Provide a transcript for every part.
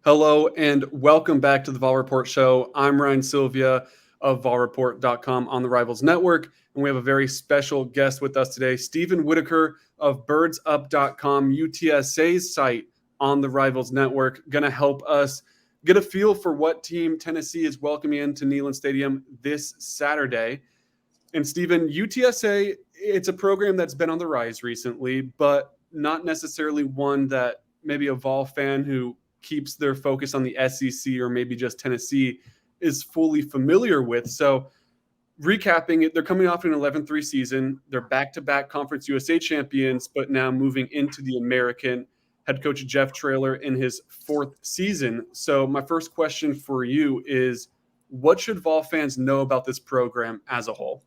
Hello and welcome back to the VolReport show. I'm Ryan Sylvia of VolReport.com on the Rivals Network, and we have a very special guest with us today, Stephen Whitaker of BirdsUp.com, UTSA's site on the Rivals Network, going to help us get a feel for what team Tennessee is welcoming into Neyland Stadium this Saturday. And Stephen, UTSA, it's a program that's been on the rise recently, but not necessarily one that maybe a Vol fan who keeps their focus on the SEC or maybe just Tennessee is fully familiar with. So, recapping it, they're coming off an 11-3 season. They're back-to-back Conference USA champions, but now moving into the American. Head coach Jeff Traylor in his fourth season. So, my first question for you is, what should Vol fans know about this program as a whole?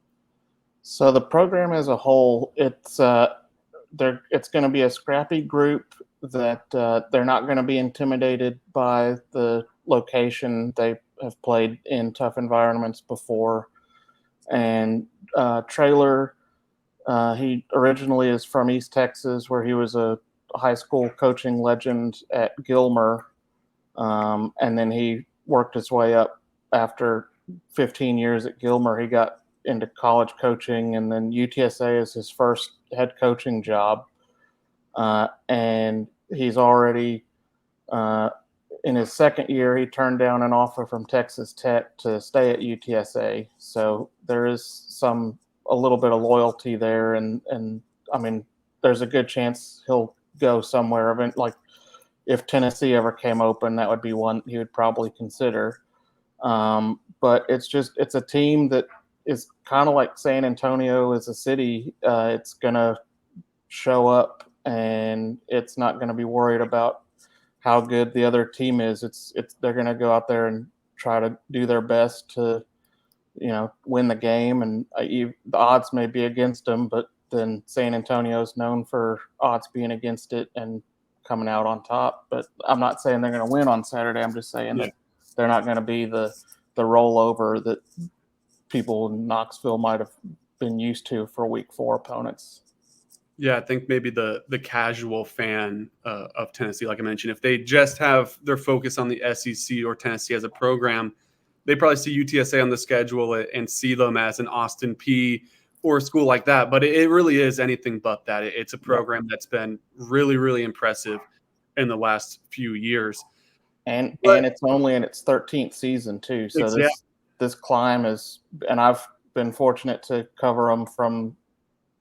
So the program as a whole, it's going to be a scrappy group that they're not going to be intimidated by the location. They have played in tough environments before. And Traylor, he originally is from East Texas, where he was a high school coaching legend at Gilmer. And then he worked his way up after 15 years at Gilmer. He got into college coaching, and then UTSA is his first head coaching job. And he's already in his second year, he turned down an offer from Texas Tech to stay at UTSA. So there is a little bit of loyalty there. And I mean, there's a good chance he'll go somewhere. Like if Tennessee ever came open, that would be one he would probably consider. But it's a team that is kind of like San Antonio as a city. It's going to show up, and it's not going to be worried about how good the other team is. They're going to go out there and try to do their best to, win the game. And the odds may be against them, but then San Antonio is known for odds being against it and coming out on top. But I'm not saying they're going to win on Saturday. I'm just saying that they're not going to be the rollover that people in Knoxville might have been used to for week 4 opponents. Yeah, I think maybe the casual fan of Tennessee, like I mentioned, if they just have their focus on the SEC or Tennessee as a program, they probably see UTSA on the schedule and see them as an Austin Peay or a school like that. But it really is anything but that. It's a program that's been really, really impressive in the last few years. And it's only in its 13th season too. So this climb is, and I've been fortunate to cover them from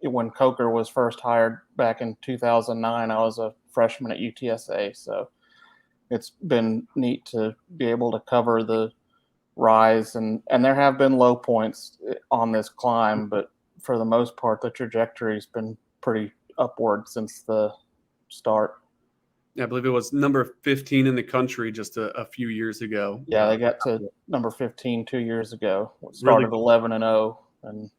when Coker was first hired back in 2009. I was a freshman at UTSA, so it's been neat to be able to cover the rise, and there have been low points on this climb, but for the most part, the trajectory's been pretty upward since the start. Yeah, I believe it was number 15 in the country just a few years ago. Yeah, they got to number 15 2 years ago. Started 11-0, and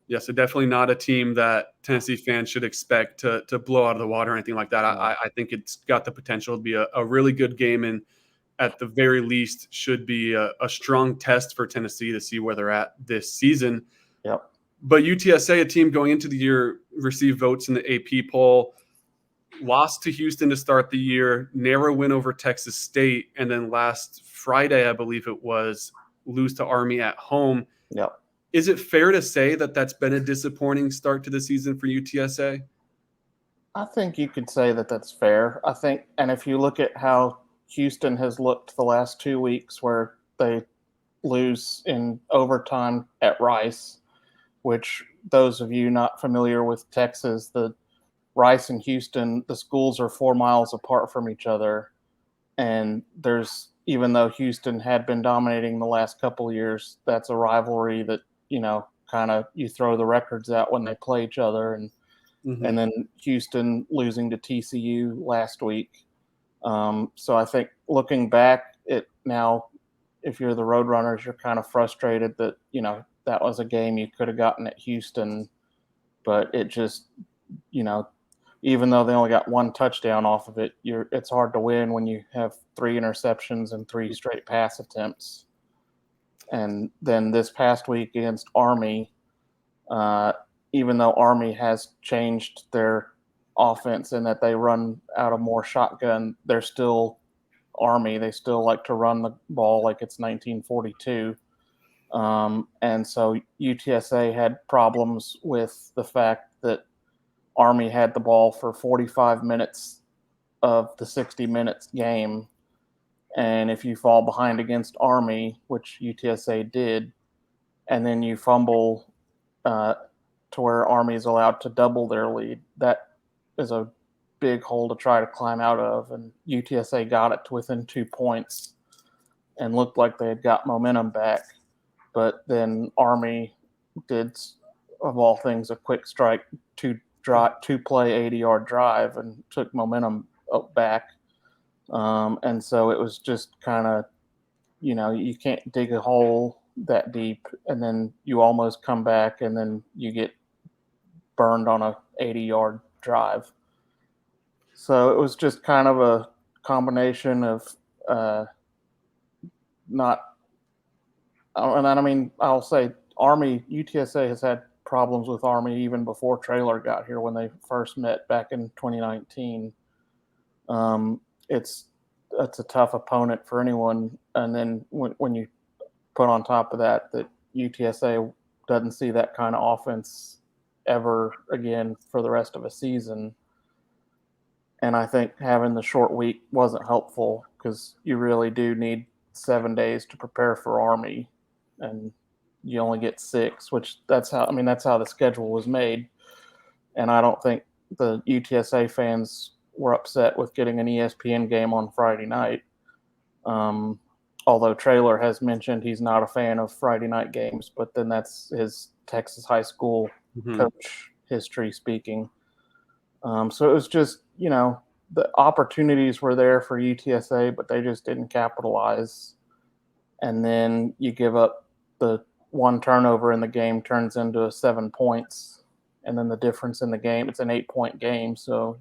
yeah, so definitely not a team that Tennessee fans should expect to blow out of the water or anything like that. I think it's got the potential to be a really good game, and at the very least should be a strong test for Tennessee to see where they're at this season. Yep. But UTSA, a team going into the year, received votes in the AP poll, lost to Houston to start the year, narrow win over Texas State, and then last Friday, I believe it was, lose to Army at home. Yep. Is it fair to say that that's been a disappointing start to the season for UTSA? I think you could say that that's fair. I think, and if you look at how Houston has looked the last 2 weeks, where they lose in overtime at Rice, which those of you not familiar with Texas, the Rice and Houston, the schools are 4 miles apart from each other. And even though Houston had been dominating the last couple of years, that's a rivalry that, kind of you throw the records out when they play each other. And then Houston losing to TCU last week. So I think looking back now, if you're the Roadrunners, you're kind of frustrated that, that was a game you could have gotten at Houston, but it just, even though they only got 1 touchdown off of it, it's hard to win when you have 3 interceptions and 3 straight pass attempts. And then this past week against Army, even though Army has changed their offense in that they run out of more shotgun, they're still Army. They still like to run the ball like it's 1942. And so UTSA had problems with the fact that Army had the ball for 45 minutes of the 60 minutes game. And if you fall behind against Army, which UTSA did, and then you fumble to where Army is allowed to double their lead, that is a big hole to try to climb out of. And UTSA got it to within 2 points and looked like they had got momentum back. But then Army did, of all things, a quick strike to play 80-yard drive and took momentum back. And so it was just kind of, you can't dig a hole that deep and then you almost come back and then you get burned on a 80-yard drive. So it was just kind of a combination of not. And I mean, I'll say UTSA has had problems with Army even before Traylor got here when they first met back in 2019. It's a tough opponent for anyone. And then when you put on top of that UTSA doesn't see that kind of offense ever again for the rest of a season. And I think having the short week wasn't helpful because you really do need 7 days to prepare for Army. And you only get 6, which that's how the schedule was made. And I don't think the UTSA fans were upset with getting an ESPN game on Friday night. Although Traylor has mentioned he's not a fan of Friday night games, but then that's his Texas high school coach history speaking. So it was just, the opportunities were there for UTSA, but they just didn't capitalize. And then you give up the one turnover in the game turns into 7 points. And then the difference in the game, it's an 8-point game. So,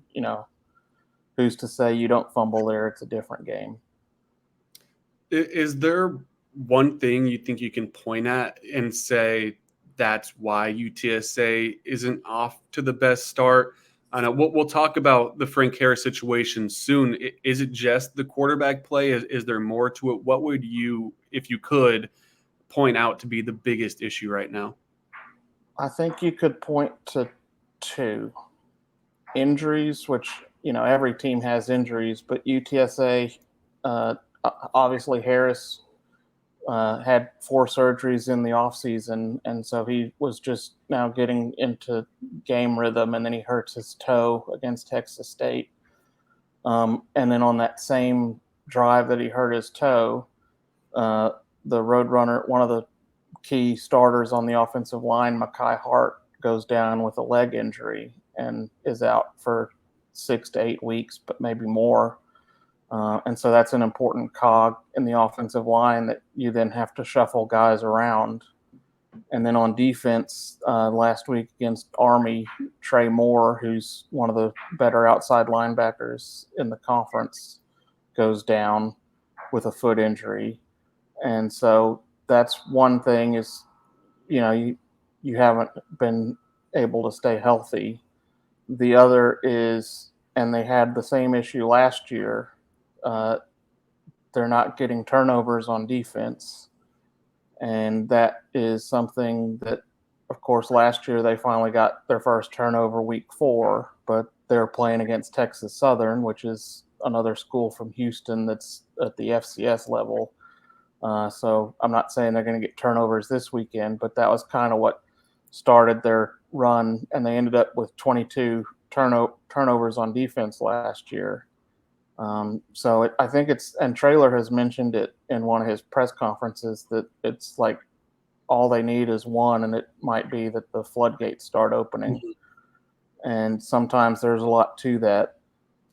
who's to say you don't fumble there? It's a different game. Is there one thing you think you can point at and say that's why UTSA isn't off to the best start? I know we'll talk about the Frank Harris situation soon. Is it just the quarterback play? Is there more to it? What would you, if you could, point out to be the biggest issue right now? I think you could point to 2 injuries, which, every team has injuries, but UTSA, obviously Harris had 4 surgeries in the offseason, and so he was just now getting into game rhythm, and then he hurts his toe against Texas State. And then on that same drive that he hurt his toe, the Roadrunner, one of the key starters on the offensive line, Mekhi Hart, goes down with a leg injury and is out for 6 to 8 weeks, but maybe more. And so that's an important cog in the offensive line that you then have to shuffle guys around. And then on defense, last week against Army, Trey Moore, who's one of the better outside linebackers in the conference, goes down with a foot injury. And so that's one thing is, you haven't been able to stay healthy. The other is, and they had the same issue last year, they're not getting turnovers on defense. And that is something that, of course, last year they finally got their first turnover week 4, but they're playing against Texas Southern, which is another school from Houston that's at the FCS level. So I'm not saying they're going to get turnovers this weekend, but that was kind of what started their run. And they ended up with 22 turnovers on defense last year. So I think and Traylor has mentioned it in one of his press conferences that it's like all they need is one, and it might be that the floodgates start opening. Mm-hmm. And sometimes there's a lot to that.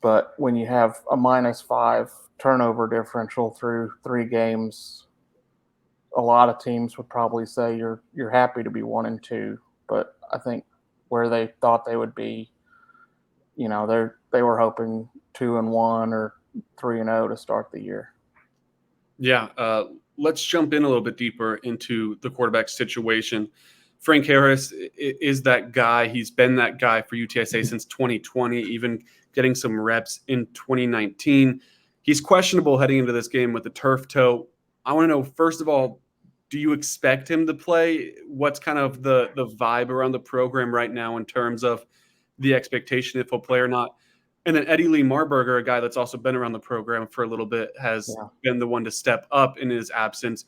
But when you have a -5 turnover differential through 3 games, a lot of teams would probably say you're happy to be 1-2. But I think where they thought they would be, they were hoping 2-1 or 3-0 to start the year. Yeah, let's jump in a little bit deeper into the quarterback situation. Frank Harris is that guy. He's been that guy for UTSA since 2020, even getting some reps in 2019. He's questionable heading into this game with the turf toe. I want to know, first of all, do you expect him to play? What's kind of the vibe around the program right now in terms of the expectation if he'll play or not? And then Eddie Lee Marburger, a guy that's also been around the program for a little bit, has been the one to step up in his absence.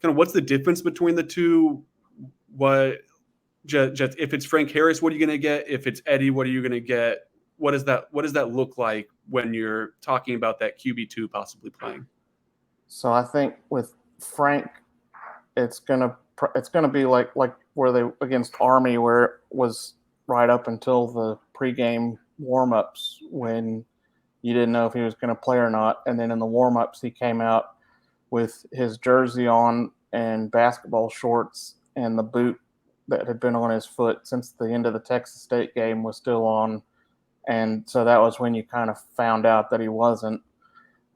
Kind of what's the difference between the two? What just if it's Frank Harris, what are you going to get? If it's Eddie, what are you going to get? What does that look like when you're talking about that QB2 possibly playing? So I think with Frank, it's gonna be like where they against Army, where it was right up until the pregame warmups when you didn't know if he was going to play or not, and then in the warmups he came out with his jersey on and basketball shorts, and the boot that had been on his foot since the end of the Texas State game was still on, and so that was when you kind of found out that he wasn't.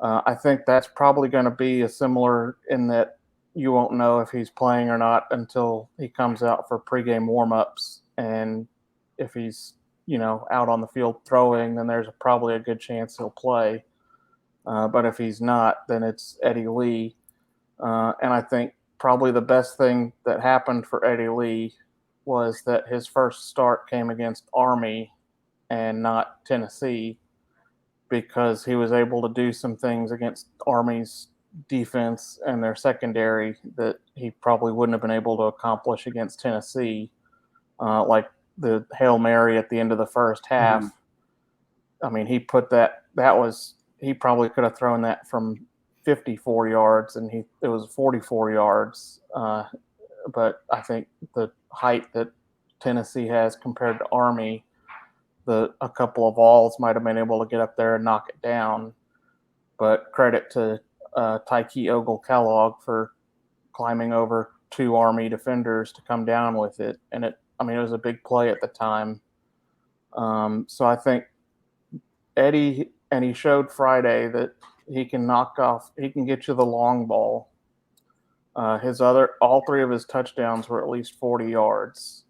I think that's probably going to be a similar in that you won't know if he's playing or not until he comes out for pregame warmups. And if he's, out on the field throwing, then there's probably a good chance he'll play. But if he's not, then it's Eddie Lee. And I think probably the best thing that happened for Eddie Lee was that his first start came against Army and not Tennessee, because he was able to do some things against Army's defense and their secondary that he probably wouldn't have been able to accomplish against Tennessee, like the Hail Mary at the end of the first half. Mm-hmm. I mean, he probably could have thrown that from 54 yards, and it was 44 yards. But I think the height that Tennessee has compared to Army, a couple of balls might have been able to get up there and knock it down. But credit to Tyke Ogle-Kellogg for climbing over two Army defenders to come down with it. And it was a big play at the time. So I think Eddie, and he showed Friday that he can get you the long ball. All three of his touchdowns were at least 40 yards.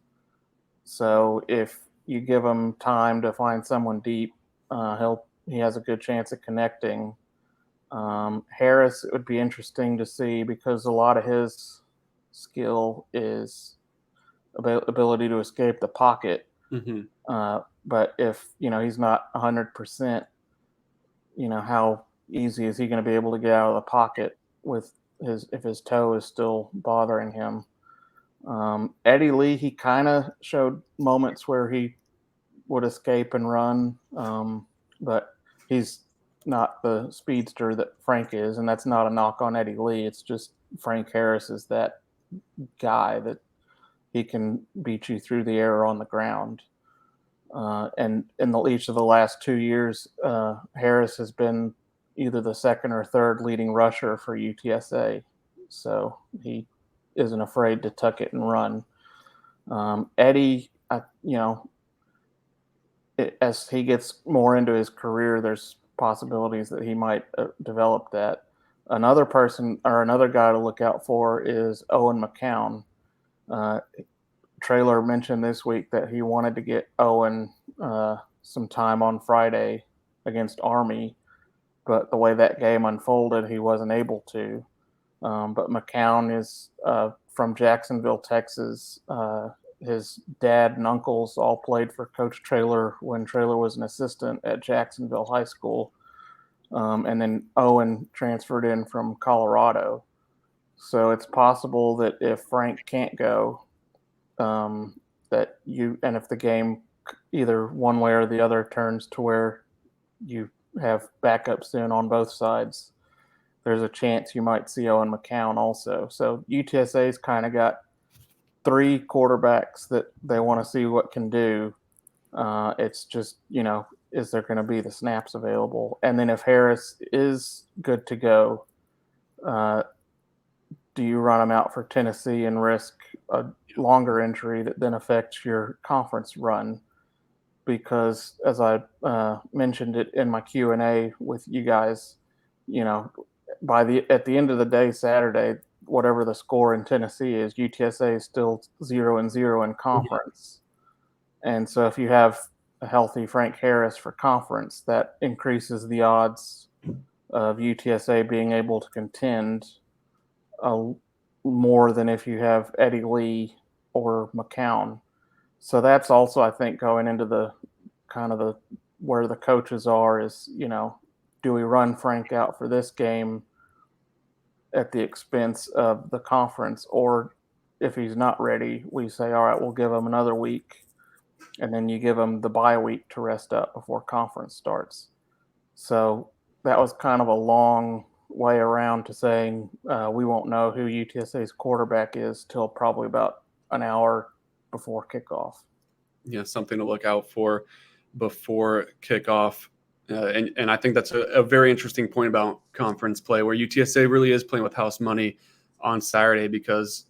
So if you give him time to find someone deep, he has a good chance of connecting. Harris, it would be interesting to see, because a lot of his skill is ability to escape the pocket. Mm-hmm. But if he's not 100%, how easy is he going to be able to get out of the pocket if his toe is still bothering him? Eddie Lee, he kind of showed moments where he would escape and run, but he's not the speedster that Frank is, and that's not a knock on Eddie Lee. It's just Frank Harris is that guy that he can beat you through the air or on the ground. And in each of the last 2 years, Harris has been either the second or third leading rusher for UTSA, so he isn't afraid to tuck it and run. Eddie, as he gets more into his career, there's possibilities that he might develop that. Another guy to look out for is Owen McCown. Traylor mentioned this week that he wanted to get Owen some time on Friday against Army, but the way that game unfolded, he wasn't able to. But McCown is from Jacksonville, Texas. His dad and uncles all played for Coach Traylor when Traylor was an assistant at Jacksonville High School. And then Owen transferred in from Colorado. So it's possible that if Frank can't go, and if the game either one way or the other turns to where you have backups in on both sides, there's a chance you might see Owen McCown also. So UTSA's kind of got three quarterbacks that they want to see what can do. It's just, is there going to be the snaps available? And then if Harris is good to go, do you run him out for Tennessee and risk a longer injury that then affects your conference run? Because as I mentioned it in my Q&A with you guys, at the end of the day, Saturday, whatever the score in Tennessee is, UTSA is still 0-0 in conference. And so if you have a healthy Frank Harris for conference, that increases the odds of UTSA being able to contend more than if you have Eddie Lee or McCown. So that's also, I think, going into the kind of the where the coaches are is, do we run Frank out for this game at the expense of the conference, or if he's not ready, we say, all right, we'll give him another week, and then you give him the bye week to rest up before conference starts. So that was kind of a long way around to saying we won't know who UTSA's quarterback is till probably about an hour before kickoff. Yeah, something to look out for before kickoff. And I think that's a very interesting point about conference play, where UTSA really is playing with house money on Saturday, because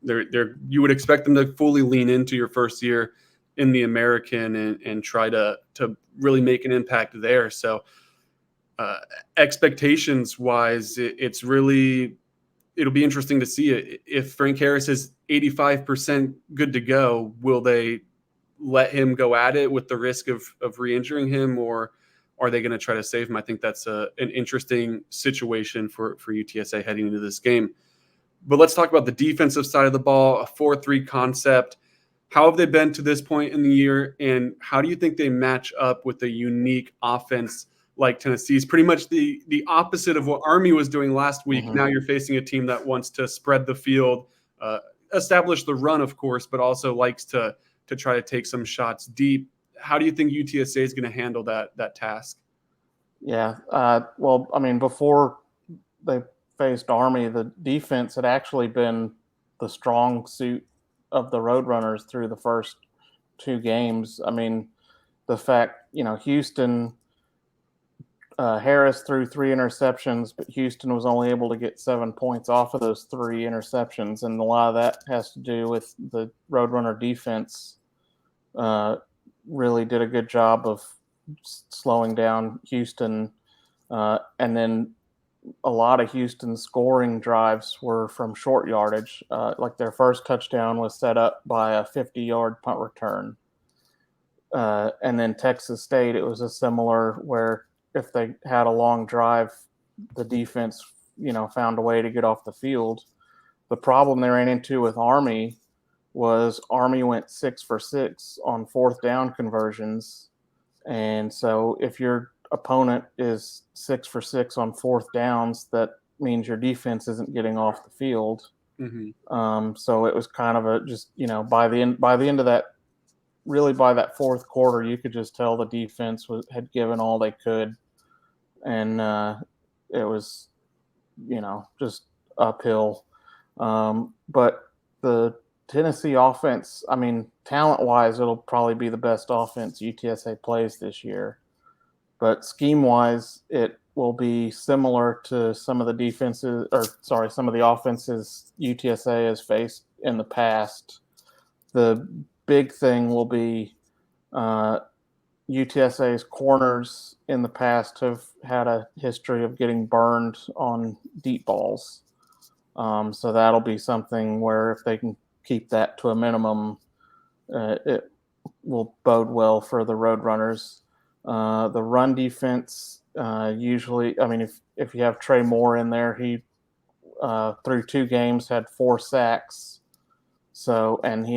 you would expect them to fully lean into your first year in the American and try to really make an impact there. So expectations wise, it'll be interesting to see it. If Frank Harris is 85% good to go, will they let him go at it with the risk of re-injuring him, or are they going to try to save him? I think that's an interesting situation for UTSA heading into this game. But let's talk about the defensive side of the ball, a 4-3 concept. How have they been to this point in the year, and how do you think they match up with a unique offense like Tennessee's? Pretty much the opposite of what Army was doing last week. Mm-hmm. Now you're facing a team that wants to spread the field, establish the run, of course, but also likes to try to take some shots deep. How do you think UTSA is going to handle that task? Yeah. Well, I mean, before they faced Army, the defense had actually been the strong suit of the Roadrunners through the first two games. I mean, the fact, Houston, Harris threw 3 interceptions, but Houston was only able to get 7 points off of those 3 interceptions. And a lot of that has to do with the Roadrunner defense really did a good job of slowing down Houston. And then a lot of Houston's scoring drives were from short yardage. Like their first touchdown was set up by a 50-yard punt return. And then Texas State, it was a similar where if they had a long drive, the defense, found a way to get off the field. The problem they ran into with Army was Army went 6 for 6 on 4th down conversions. And so if your opponent is 6 for 6 on 4th downs, that means your defense isn't getting off the field. Mm-hmm. So it was kind of by the end of that, really by that fourth quarter, you could just tell the defense had given all they could. And it was, just uphill. But the Tennessee offense, I mean, talent-wise, it'll probably be the best offense UTSA plays this year. But scheme-wise, it will be similar to some of the offenses UTSA has faced in the past. The big thing will be UTSA's corners in the past have had a history of getting burned on deep balls. So that'll be something where if they can keep that to a minimum, it will bode well for the Roadrunners. The run defense, usually, I mean, if you have Trey Moore in there, he through 2 games had 4 sacks. So, and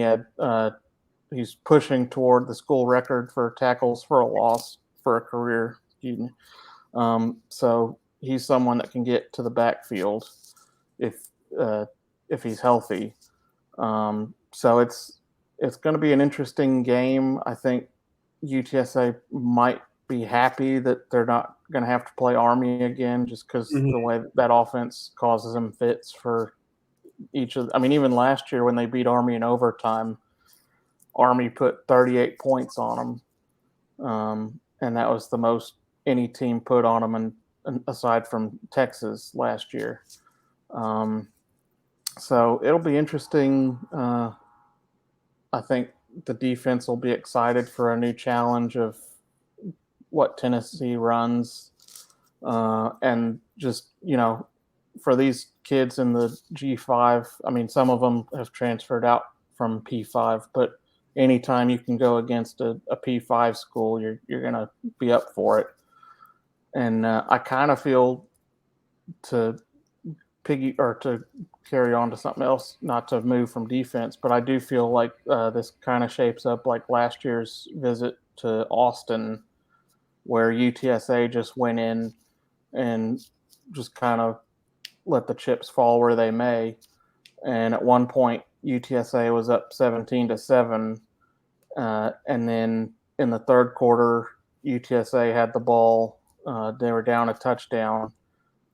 he's pushing toward the school record for tackles for a loss for a career. So he's someone that can get to the backfield if he's healthy. So it's going to be an interesting game. I think UTSA might be happy that they're not going to have to play Army again, just because the way that offense causes them fits for each of. I mean, even last year when they beat Army in overtime, Army put 38 points on them, and that was the most any team put on them, and aside from Texas last year. So it'll be interesting. I think the defense will be excited for a new challenge of what Tennessee runs, and just for these kids in the G5. I mean, some of them have transferred out from P5, but anytime you can go against a P5 school, you're going to be up for it. And I kind of feel to to carry on to something else, not to move from defense, but I do feel like this kind of shapes up like last year's visit to Austin, where UTSA just went in and just kind of let the chips fall where they may. And at one point, UTSA was up 17-7, and then in the third quarter, UTSA had the ball. They were down a touchdown,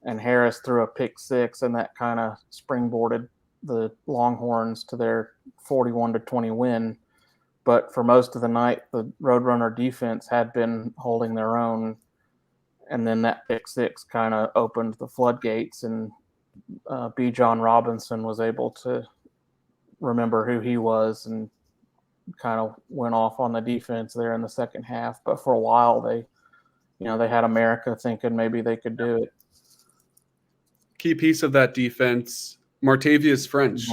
and Harris threw a pick six, and that kind of springboarded the Longhorns to their 41-20 win. But for most of the night, the Roadrunner defense had been holding their own, and then that pick six kind of opened the floodgates, and B. John Robinson was able to remember who he was and kind of went off on the defense there in the second half. But for a while, they had America thinking maybe they could do it. Key piece of that defense, Martavius French,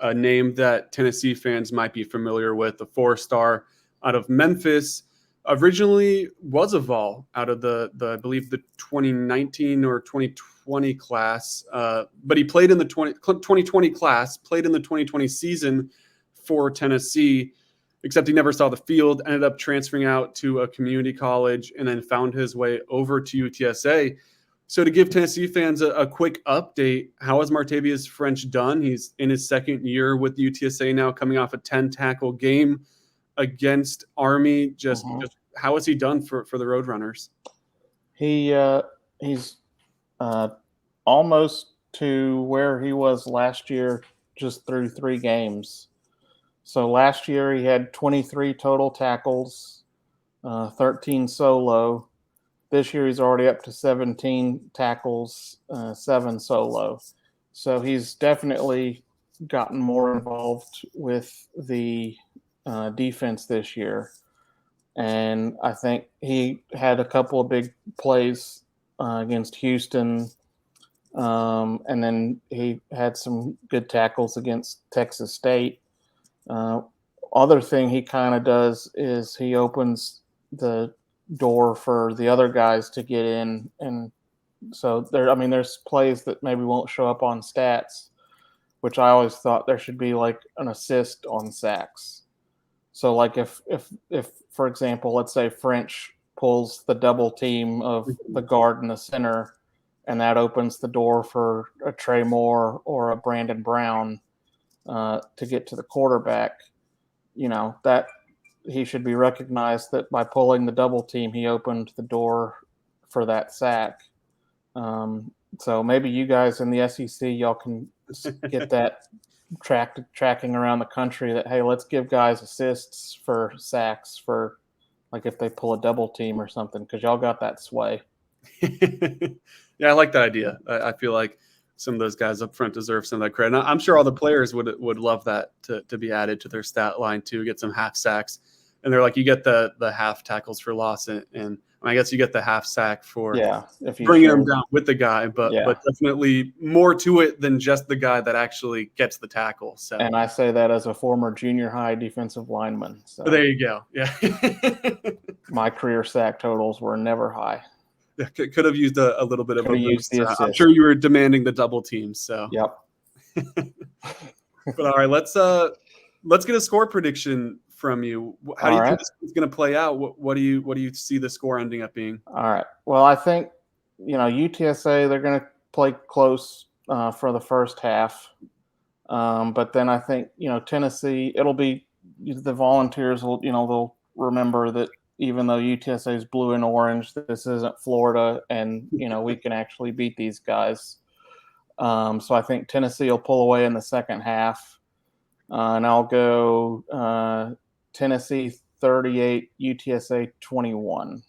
a name that Tennessee fans might be familiar with, a 4-star out of Memphis. Originally was a Vol out of the I believe the 2019 or 2020 class, but he played in the 2020 class, played in the 2020 season for Tennessee, except he never saw the field, ended up transferring out to a community college, and then found his way over to UTSA. So to give Tennessee fans a quick update, how has Martavius French done? He's in his second year with UTSA now, coming off a 10-tackle game against Army. Just how has he done for the Roadrunners? He's almost to where he was last year, just through 3 games. So last year he had 23 total tackles, 13 solo. This year he's already up to 17 tackles, 7 solo. So he's definitely gotten more involved with the defense this year. And I think he had a couple of big plays against Houston. And then he had some good tackles against Texas State. Other thing he kind of does is he opens the door for the other guys to get in, and so there's plays that maybe won't show up on stats, which I always thought there should be like an assist on sacks. So like if for example, let's say French pulls the double team of the guard and the center, and that opens the door for a Trey Moore or a Brandon Brown to get to the quarterback, that he should be recognized that by pulling the double team, he opened the door for that sack. So maybe you guys in the SEC, y'all can get that tracking around the country that, hey, let's give guys assists for sacks for like if they pull a double team or something, because y'all got that sway. Yeah, I like that idea. I feel like some of those guys up front deserve some of that credit. And I'm sure all the players would love that to be added to their stat line too, get some half sacks. And they're like, you get the half tackles for loss, and I guess you get the half sack for if you bringing them down with the guy, but Yeah. but definitely more to it than just the guy that actually gets the tackle. So, And I say that as a former junior high defensive lineman. So there you go. Yeah. my career sack totals were never high. Yeah, could have used a little bit of a Could have used boost. the assist. I'm sure you were demanding the double teams. So, Yep. but all right, let's get a score prediction from you. How do you think this is going to play out? What do you see the score ending up being? All right. Well, I think UTSA, they're going to play close for the first half, but then I think Tennessee, it'll be the Volunteers will they'll remember that even though UTSA is blue and orange, this isn't Florida, and we can actually beat these guys. So I think Tennessee will pull away in the second half, and I'll go Tennessee 38, UTSA 21.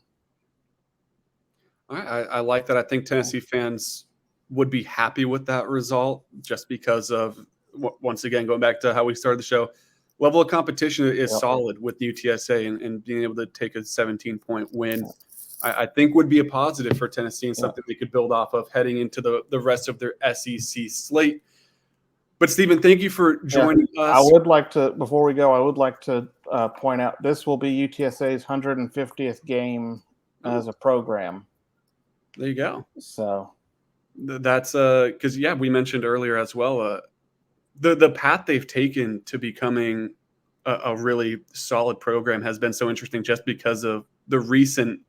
All right, I like that. I think Tennessee fans would be happy with that result, just because of, once again, going back to how we started the show, level of competition is solid with UTSA, and being able to take a 17-point win, I think would be a positive for Tennessee and something they could build off of heading into the rest of their SEC slate. But Stephen, thank you for joining us. I would like to, before we go, point out this will be UTSA's 150th game as a program. There you go. So That's because we mentioned earlier as well the path they've taken to becoming a really solid program has been so interesting just because of the recent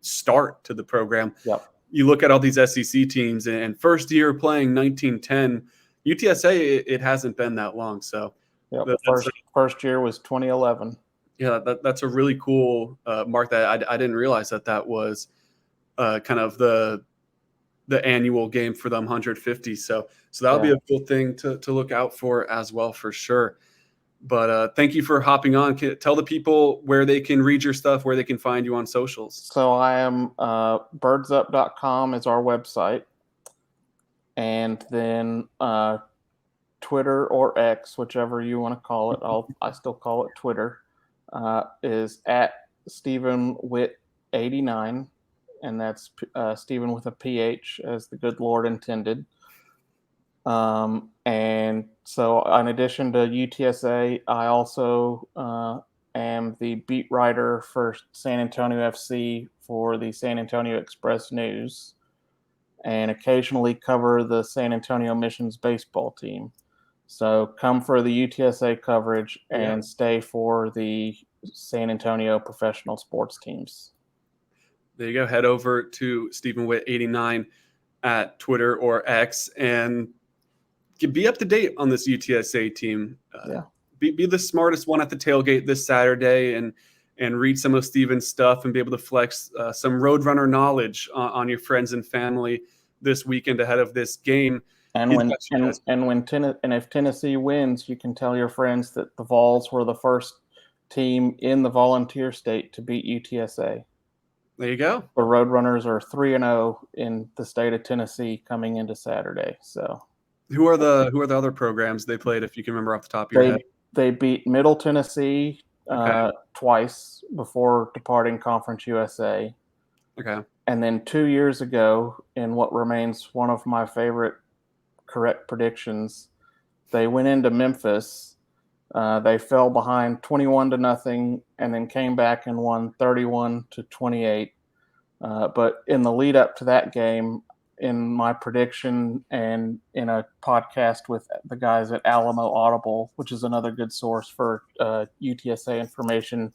start to the program. Yep. You look at all these SEC teams and first year playing 1910. UTSA, it hasn't been that long. So Yep. that's First year was 2011. that's a really cool mark that I didn't realize that was kind of the annual game for them, 150. So that'll be a cool thing to look out for as well, for sure. But thank you for hopping on. Tell the people where they can read your stuff, where they can find you on socials. So I am birdsup.com is our website. And then Twitter or X, whichever you want to call it. I still call it Twitter. Is at Stephen Whit 89, and that's Stephen with a PH, as the good Lord intended. And so, in addition to UTSA, I also am the beat writer for San Antonio FC for the San Antonio Express News, and occasionally cover the San Antonio Missions baseball team. So come for the UTSA coverage and stay for the San Antonio professional sports teams. There you go. Head over to Stephen Whit 89 at Twitter or X and be up to date on this UTSA team. Be the smartest one at the tailgate this Saturday and read some of Stephen's stuff and be able to flex some Roadrunner knowledge on your friends and family this weekend ahead of this game. And if Tennessee wins, you can tell your friends that the Vols were the first team in the volunteer state to beat UTSA. There you go. The Roadrunners are 3-0 in the state of Tennessee coming into Saturday. So, who are the other programs they played, if you can remember off the top of your head? They beat Middle Tennessee twice before departing Conference USA. Okay. And then 2 years ago, in what remains one of my favorite correct predictions, they went into Memphis. They fell behind 21-0 and then came back and won 31-28. But in the lead up to that game, in my prediction and in a podcast with the guys at Alamo Audible, which is another good source for UTSA information,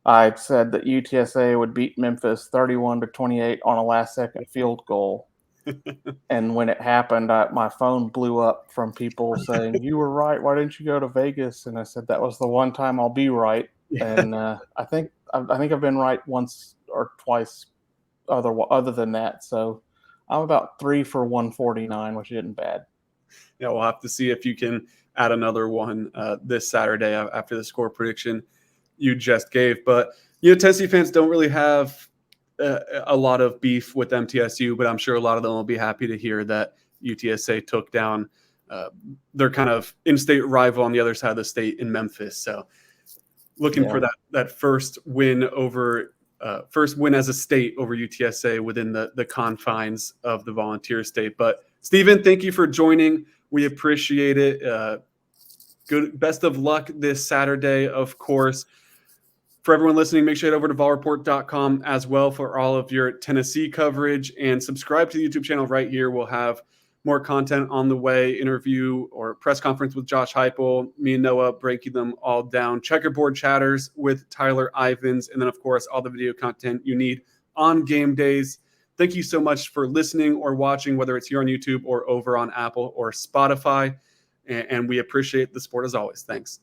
I said that UTSA would beat Memphis 31-28 on a last-second field goal. And when it happened, my phone blew up from people saying, "You were right. Why didn't you go to Vegas?" And I said, "That was the one time I'll be right." And I think I've been right once or twice other than that. So I'm about 3 for 149, which isn't bad. Yeah, we'll have to see if you can add another one this Saturday after the score prediction you just gave. But Tennessee fans don't really have a lot of beef with MTSU, but I'm sure a lot of them will be happy to hear that UTSA took down their kind of in-state rival on the other side of the state in Memphis. So looking for that first win as a state over UTSA within the confines of the volunteer state. But Stephen, thank you for joining. We appreciate it. Best of luck this Saturday, of course. For everyone listening, make sure you head over to VolReport.com as well for all of your Tennessee coverage, and subscribe to the YouTube channel right here. We'll have more content on the way, interview or press conference with Josh Heupel, me and Noah breaking them all down, checkerboard chatters with Tyler Ivins, and then, of course, all the video content you need on game days. Thank you so much for listening or watching, whether it's here on YouTube or over on Apple or Spotify, and we appreciate the support as always. Thanks.